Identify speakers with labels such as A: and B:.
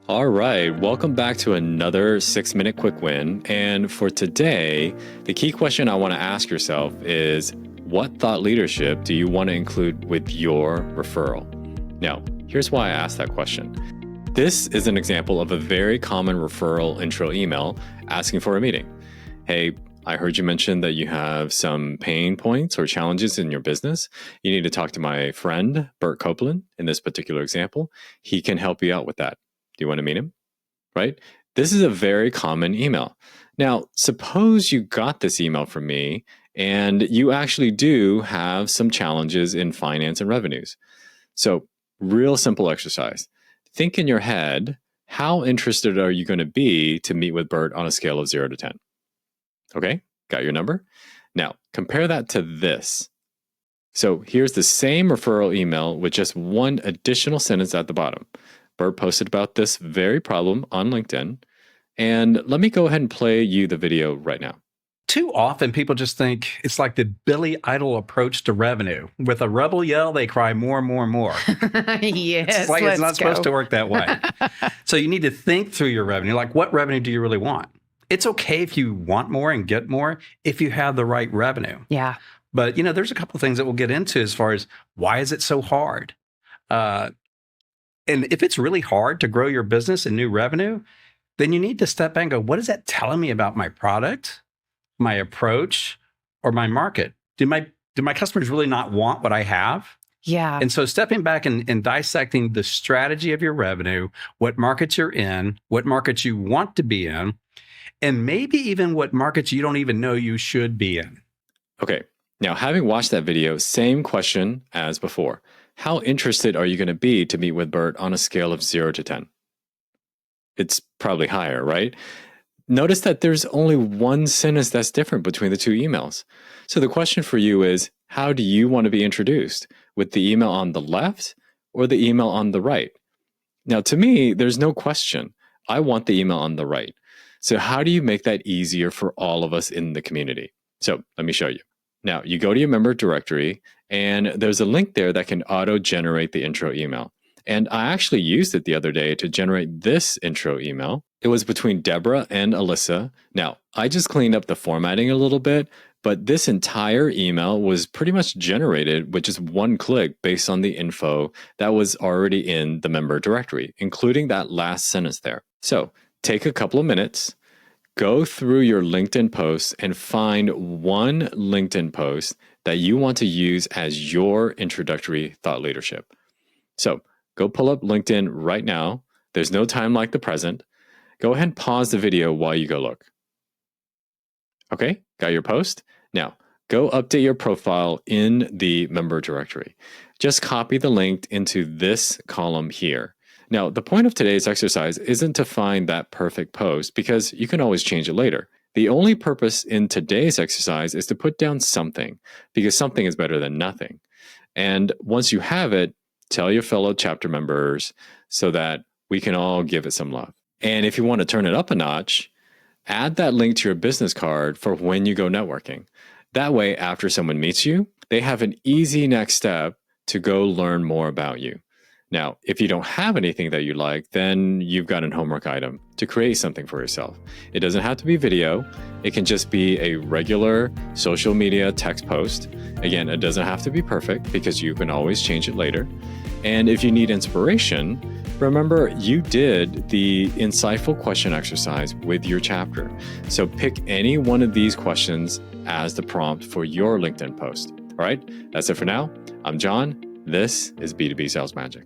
A: All right, welcome back to another 6-minute quick win. And for today, the key question I want to ask yourself is, what thought leadership do you want to include with your referral? Now, here's why I asked that question. This is an example of a very common referral intro email asking for a meeting. Hey, I heard you mention that you have some pain points or challenges in your business. You need to talk to my friend, Bert Copeland, in this particular example. He can help you out with that. Do you want to meet him? Right? This is a very common email. Now, suppose you got this email from me and you actually do have some challenges in finance and revenues. So, real simple exercise. Think in your head, how interested are you going to be to meet with Bert on a scale of 0 to 10? Okay, got your number? Now, compare that to this. So, here's the same referral email with just one additional sentence at the bottom. Bert posted about this very problem on LinkedIn. And let me go ahead and play you the video right now.
B: Too often people just think it's like the Billy Idol approach to revenue. With a rebel yell, they cry more and more and more.
C: Yes,
B: it's not supposed to work that way. So you need to think through your revenue. Like, what revenue do you really want? It's okay if you want more and get more if you have the right revenue.
C: Yeah.
B: But, there's a couple of things that we'll get into as far as why is it so hard? And if it's really hard to grow your business and new revenue, then you need to step back and go, what is that telling me about my product, my approach, or my market? Do my customers really not want what I have?
C: Yeah.
B: And so stepping back and dissecting the strategy of your revenue, what markets you're in, what markets you want to be in, and maybe even what markets you don't even know you should be in.
A: Okay, now having watched that video, same question as before. How interested are you going to be to meet with Bert on a scale of 0 to 10? It's probably higher, right? Notice that there's only one sentence that's different between the two emails. So the question for you is, how do you want to be introduced? With the email on the left or the email on the right? Now, to me, there's no question. I want the email on the right. So how do you make that easier for all of us in the community? So let me show you. Now, you go to your member directory, and there's a link there that can auto-generate the intro email. And I actually used it the other day to generate this intro email. It was between Deborah and Alyssa. Now, I just cleaned up the formatting a little bit, but this entire email was pretty much generated with just one click based on the info that was already in the member directory, including that last sentence there. So take a couple of minutes, go through your LinkedIn posts and find one LinkedIn post that you want to use as your introductory thought leadership. So go pull up LinkedIn right now. There's no time like the present. Go ahead and pause the video while you go look. Okay, got your post? Now, go update your profile in the member directory. Just copy the link into this column here. Now, the point of today's exercise isn't to find that perfect post because you can always change it later. The only purpose in today's exercise is to put down something because something is better than nothing. And once you have it, tell your fellow chapter members so that we can all give it some love. And if you want to turn it up a notch, add that link to your business card for when you go networking. That way, after someone meets you, they have an easy next step to go learn more about you. Now, if you don't have anything that you like, then you've got a homework item to create something for yourself. It doesn't have to be video. It can just be a regular social media text post. Again, it doesn't have to be perfect because you can always change it later. And if you need inspiration, remember you did the insightful question exercise with your chapter. So pick any one of these questions as the prompt for your LinkedIn post. All right, that's it for now. I'm John. This is B2B Sales Magic.